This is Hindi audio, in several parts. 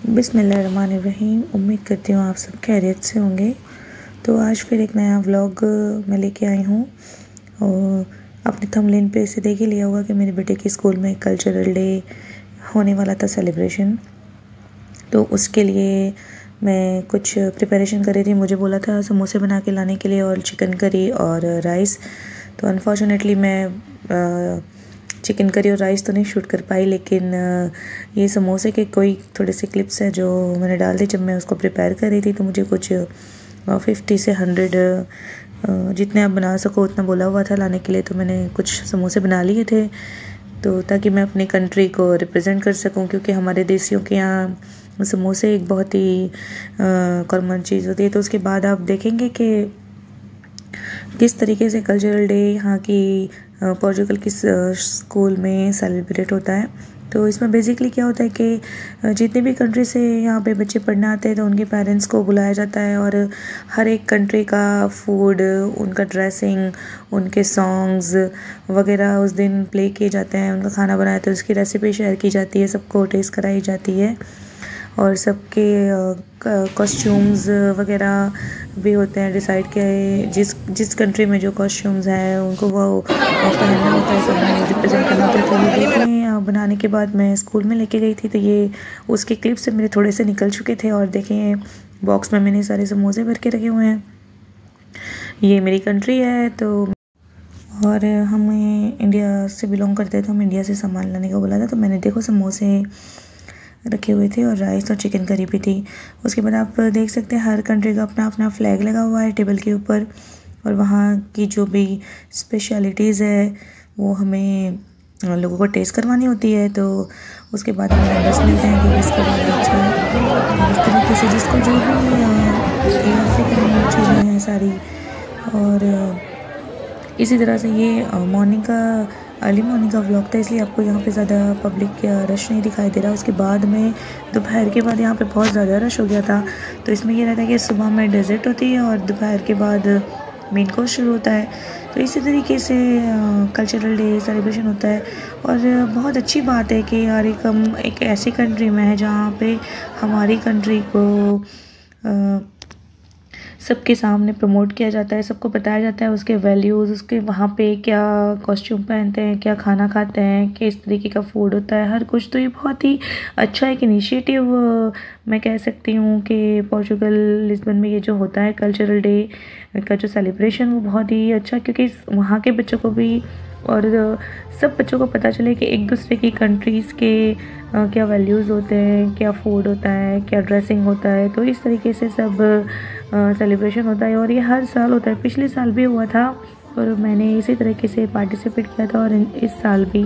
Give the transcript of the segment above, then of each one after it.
बिस्मिल्लाहिर्रहमानिर्रहीम। उम्मीद करती हूँ आप सब खैरियत से होंगे। तो आज फिर एक नया व्लॉग मैं लेके आई हूँ और अपने थंबनेल पे इसे देख ही लिया होगा कि मेरे बेटे के स्कूल में कल्चरल डे होने वाला था, सेलिब्रेशन। तो उसके लिए मैं कुछ प्रिपरेशन कर रही थी। मुझे बोला था समोसे बना के लाने के लिए और चिकन करी और राइस। तो अनफॉर्चुनेटली मैं चिकन करी और राइस तो नहीं शूट कर पाई, लेकिन ये समोसे के कोई थोड़े से क्लिप्स हैं जो मैंने डाल दी जब मैं उसको प्रिपेयर कर रही थी। तो मुझे कुछ 50 से 100 जितने आप बना सको उतना बोला हुआ था लाने के लिए। तो मैंने कुछ समोसे बना लिए थे तो ताकि मैं अपनी कंट्री को रिप्रेजेंट कर सकूं, क्योंकि हमारे देसियों के यहाँ समोसे एक बहुत ही कॉमन चीज़ होती है। तो उसके बाद आप देखेंगे कि किस तरीके से कल्चरल डे यहाँ की पोर्चुगल की स्कूल में सेलिब्रेट होता है। तो इसमें बेसिकली क्या होता है कि जितनी भी कंट्री से यहाँ पे बच्चे पढ़ने आते हैं तो उनके पेरेंट्स को बुलाया जाता है और हर एक कंट्री का फूड, उनका ड्रेसिंग, उनके सॉन्ग्स वगैरह उस दिन प्ले किए जाते हैं। उनका खाना बनाया तो उसकी रेसिपी शेयर की जाती है, सबको टेस्ट कराई जाती है और सबके कॉस्ट्यूम्स वगैरह भी होते हैं डिसाइड किए। जिस कंट्री में जो कॉस्ट्यूम्स हैं उनको वो पहनना होता है, सब रिप्रेजेंट करना होता है। तो ये देखें बनाने के बाद मैं स्कूल में लेके गई थी तो ये उसके क्लिप से मेरे थोड़े से निकल चुके थे। और देखें बॉक्स में मैंने सारे समोसे भर के रखे हुए हैं। ये मेरी कंट्री है तो और हम इंडिया से बिलोंग करते हैं तो हम इंडिया से सामान लाने को बोला था। तो मैंने देखो समोसे रखे हुए थे और राइस और चिकन करी भी थी। उसके बाद आप देख सकते हैं हर कंट्री का अपना अपना फ्लैग लगा हुआ है टेबल के ऊपर और वहाँ की जो भी स्पेशलिटीज़ है वो हमें लोगों को टेस्ट करवानी होती है। तो उसके बाद हमें नंबर्स मिलते हैं कि किसका ज़्यादा अच्छा है। इस तरीके से जिसको जो भी चीज़ें हैं सारी। और इसी तरह से ये अर्ली मॉर्निंग का व्लॉग था, इसलिए आपको यहाँ पे ज़्यादा पब्लिक या रश नहीं दिखाई दे रहा। उसके बाद में दोपहर के बाद यहाँ पे बहुत ज़्यादा रश हो गया था। तो इसमें ये रहता है कि सुबह में डेजर्ट होती है और दोपहर के बाद मेन कोर्स शुरू होता है। तो इसी तरीके से कल्चरल डे सेलिब्रेशन होता है। और बहुत अच्छी बात है कि यार हम एक ऐसी कंट्री में है जहाँ पे हमारी कंट्री को सबके सामने प्रमोट किया जाता है, सबको बताया जाता है उसके वैल्यूज़, उसके वहाँ पे क्या कॉस्ट्यूम पहनते हैं, क्या खाना खाते हैं, किस तरीके का फूड होता है, हर कुछ। तो ये बहुत ही अच्छा एक इनिशिएटिव मैं कह सकती हूँ कि पोर्चुगल लिस्बन में ये जो होता है कल्चरल डे का जो सेलिब्रेशन वो बहुत ही अच्छा, क्योंकि वहाँ के बच्चों को भी और सब बच्चों को पता चले कि एक दूसरे की कंट्रीज़ के क्या वैल्यूज़ होते हैं, क्या फूड होता है, क्या ड्रेसिंग होता है। तो इस तरीके से सब सेलिब्रेशन होता है और ये हर साल होता है। पिछले साल भी हुआ था और मैंने इसी तरीके से पार्टिसिपेट किया था और इस साल भी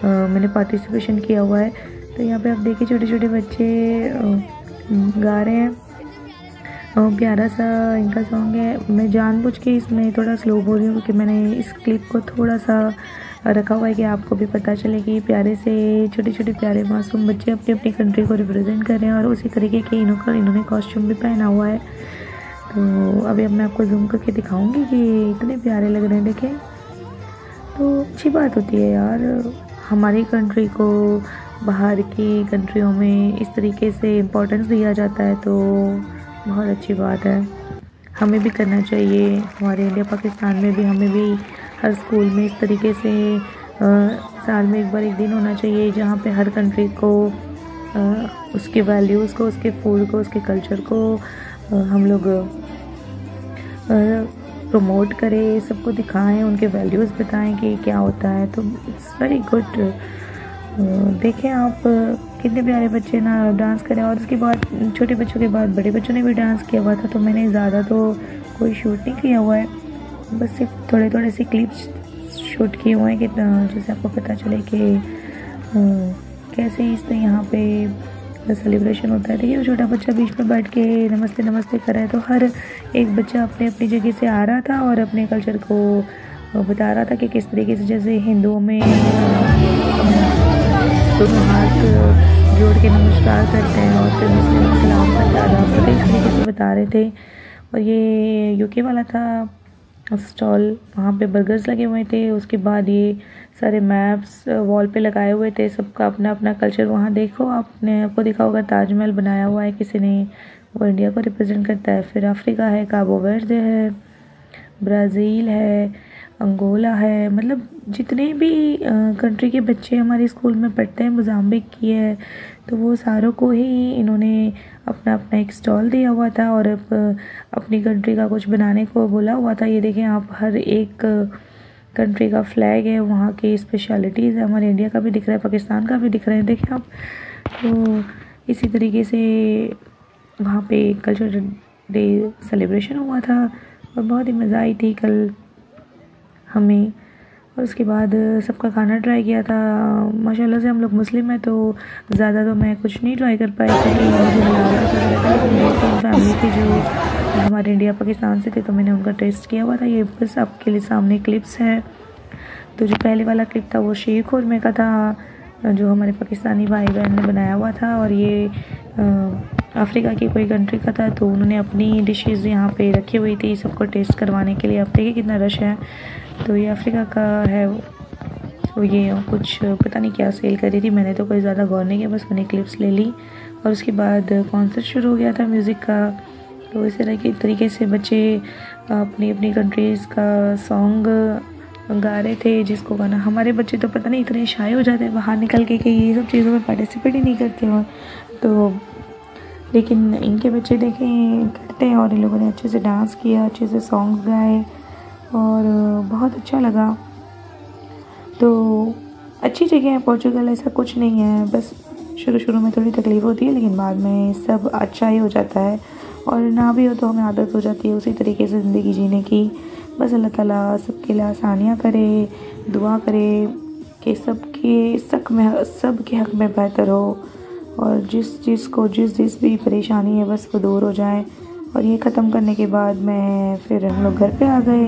मैंने पार्टिसिपेशन किया हुआ है। तो यहाँ पे आप देखिए छोटे छोटे बच्चे गा रहे हैं और प्यारा सा इनका सॉन्ग है। मैं जानबूझ के इसमें थोड़ा स्लो बोल रही हूँ क्योंकि मैंने इस क्लिप को थोड़ा सा रखा हुआ है कि आपको भी पता चले कि प्यारे से छोटे छोटे प्यारे मासूम बच्चे अपनी अपनी कंट्री को रिप्रेजेंट कर रहे हैं और उसी तरीके के इन्होंने कॉस्ट्यूम भी पहना हुआ है। तो अभी अब मैं आपको जूम करके दिखाऊंगी कि इतने प्यारे लग रहे हैं। देखें तो अच्छी बात होती है यार, हमारी कंट्री को बाहर की कंट्रियों में इस तरीके से इम्पोर्टेंस दिया जाता है तो बहुत अच्छी बात है। हमें भी करना चाहिए। हमारे इंडिया पाकिस्तान में भी हमें भी हर स्कूल में इस तरीके से साल में एक बार एक दिन होना चाहिए जहाँ पे हर कंट्री को उसके वैल्यूज़ को, उसके फूड को, उसके कल्चर को हम लोग प्रमोट करें, सबको दिखाएं, उनके वैल्यूज़ बताएं कि क्या होता है। तो इट्स वेरी गुड। देखें आप कितने प्यारे बच्चे ना डांस करें। और उसके बाद छोटे बच्चों के बाद बड़े बच्चों ने भी डांस किया हुआ था। तो मैंने ज़्यादा तो कोई शूट नहीं किया हुआ है, बस सिर्फ थोड़े थोड़े से क्लिप्स शूट किए हुए हैं कि जिससे आपको पता चले कि कैसे इस यहाँ पे सेलिब्रेशन होता है। देखिए वो छोटा बच्चा बीच में बैठ के नमस्ते नमस्ते कर रहा है। तो हर एक बच्चा अपने अपनी जगह से आ रहा था और अपने कल्चर को बता रहा था कि किस तरीके से, जैसे हिंदुओं में दोनों हाथ जोड़ के नमस्कार करते हैं और फिर मुस्लिम सलाम करता है, तो इस तरीके से बता रहे थे। और ये यूके वाला था स्टॉल, वहाँ पे बर्गर्स लगे हुए थे। उसके बाद ये सारे मैप्स वॉल पे लगाए हुए थे, सबका अपना अपना कल्चर। वहाँ देखो, आपको देखा होगा ताजमहल बनाया हुआ है किसी ने, वो इंडिया को रिप्रेजेंट करता है। फिर अफ्रीका है, काबो वर्दे है, ब्राज़ील है, अंगोला है, मतलब जितने भी कंट्री के बच्चे हमारे स्कूल में पढ़ते हैं, मोज़ाम्बिक की है, तो वो सारों को ही इन्होंने अपना अपना एक स्टॉल दिया हुआ था और अपनी कंट्री का कुछ बनाने को बोला हुआ था। ये देखें आप, हर एक कंट्री का फ्लैग है, वहाँ की स्पेशलिटीज़ है। हमारे इंडिया का भी दिख रहा है, पाकिस्तान का भी दिख रहा है, देखें आप। तो इसी तरीके से वहाँ पे कल्चरल डे सेलिब्रेशन हुआ था और बहुत ही मज़ा आई थी कल हमें। और उसके बाद सबका खाना ट्राई किया था। माशाल्लाह से हम लोग मुस्लिम हैं, तो ज़्यादा तो मैं कुछ नहीं ट्राई कर पाई क्योंकि मुझे हलाल का पता था, लेकिन मेरी फैमिली थी जो हमारे इंडिया पाकिस्तान से थे, तो मैंने उनका टेस्ट किया हुआ था। ये बस आपके लिए सामने क्लिप्स है। तो जो पहले वाला क्लिप था वो शीर खुरमे का था, जो हमारे पाकिस्तानी भाई बहन ने बनाया हुआ था, और ये अफ्रीका की कोई कंट्री का था, तो उन्होंने अपनी डिशेज़ यहाँ पे रखी हुई थी सबको टेस्ट करवाने के लिए। आप देखिए कितना रश है। तो ये अफ्रीका का है, तो ये कुछ पता नहीं क्या सेल कर रही थी, मैंने तो कोई ज़्यादा गौर नहीं किया, बस मैंने क्लिप्स ले ली। और उसके बाद कॉन्सर्ट शुरू हो गया था म्यूज़िक का। तो इस तरह के तरीके से बच्चे अपनी अपनी कंट्रीज़ का सॉन्ग गा रहे थे, जिसको गाना हमारे बच्चे तो पता नहीं इतने शाय हो जाते हैं बाहर निकल के कि ये सब चीज़ों में पार्टिसिपेट ही नहीं करते हो। तो लेकिन इनके बच्चे देखें करते हैं, और इन लोगों ने अच्छे से डांस किया, अच्छे से सॉन्ग्स गाए और बहुत अच्छा लगा। तो अच्छी जगह है पोर्चुगल, ऐसा कुछ नहीं है, बस शुरू में थोड़ी तकलीफ़ होती है, लेकिन बाद में सब अच्छा ही हो जाता है। और ना भी हो तो हमें आदत हो जाती है उसी तरीके से ज़िंदगी जीने की। बस अल्लाह ताला सबके लिए आसानियाँ करे, दुआ करे कि सबके हक़ में बेहतर हो, और जिस भी परेशानी है बस वो दूर हो जाए। और ये ख़त्म करने के बाद फिर हम लोग घर पे आ गए,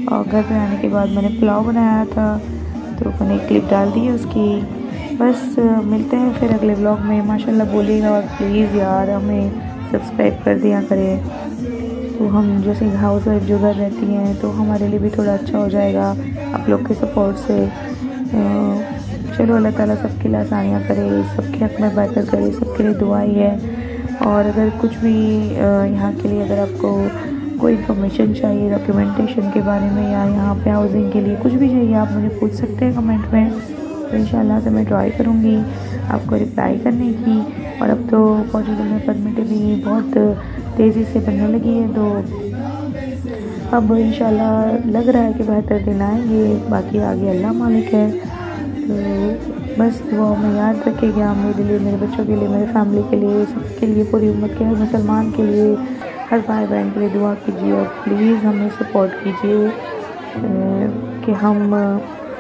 और घर पे आने के बाद मैंने पुलाव बनाया था, तो मैंने क्लिप डाल दी है उसकी। बस मिलते हैं फिर अगले व्लॉग में। माशाल्लाह बोलिएगा, और प्लीज़ यार हमें सब्सक्राइब कर दिया करें, तो हम जैसे हाउस वाइफ जो घर रहती हैं, तो हमारे लिए भी थोड़ा अच्छा हो जाएगा आप लोग के सपोर्ट से। चलो अल्लाह ताला सबके लिए आसानियाँ करे, सबके हक़ में बेहतर करे, सबके लिए दुआ ही है। और अगर कुछ भी यहाँ के लिए अगर आपको कोई इन्फॉर्मेशन चाहिए डॉक्यूमेंटेशन के बारे में, या यहाँ पे हाउसिंग के लिए कुछ भी चाहिए, आप मुझे पूछ सकते हैं कमेंट में। तो इंशाल्लाह से मैं ट्राई करूँगी आपको रिप्लाई करने की। और अब तो पोर्चुगल में परमिट भी बहुत तेज़ी से बनने लगी है, तो अब इंशाल्लाह लग रहा है कि बेहतर दिन आएंगे, बाकी आगे अल्लाह मालिक है। तो बस दुआ में याद रखिएगा, मेरे लिए, मेरे बच्चों के लिए, मेरे फैमिली के लिए, सबके लिए, पूरी उम्मत के हर मुसलमान के लिए, हर भाई बहन के लिए दुआ कीजिए। और प्लीज़ हमें सपोर्ट कीजिए कि हम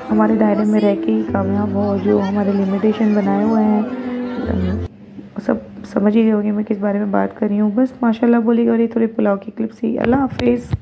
हमारे दायरे में रह के ही कामयाब हो। जो हमारे लिमिटेशन बनाए हुए हैं सब समझ ही गए होंगे मैं किस बारे में बात कर रही हूँ। बस माशाल्लाह बोलिएगा। और ये थोड़ी पुलाव की क्लिप्स ही। अल्लाह हाफिज़।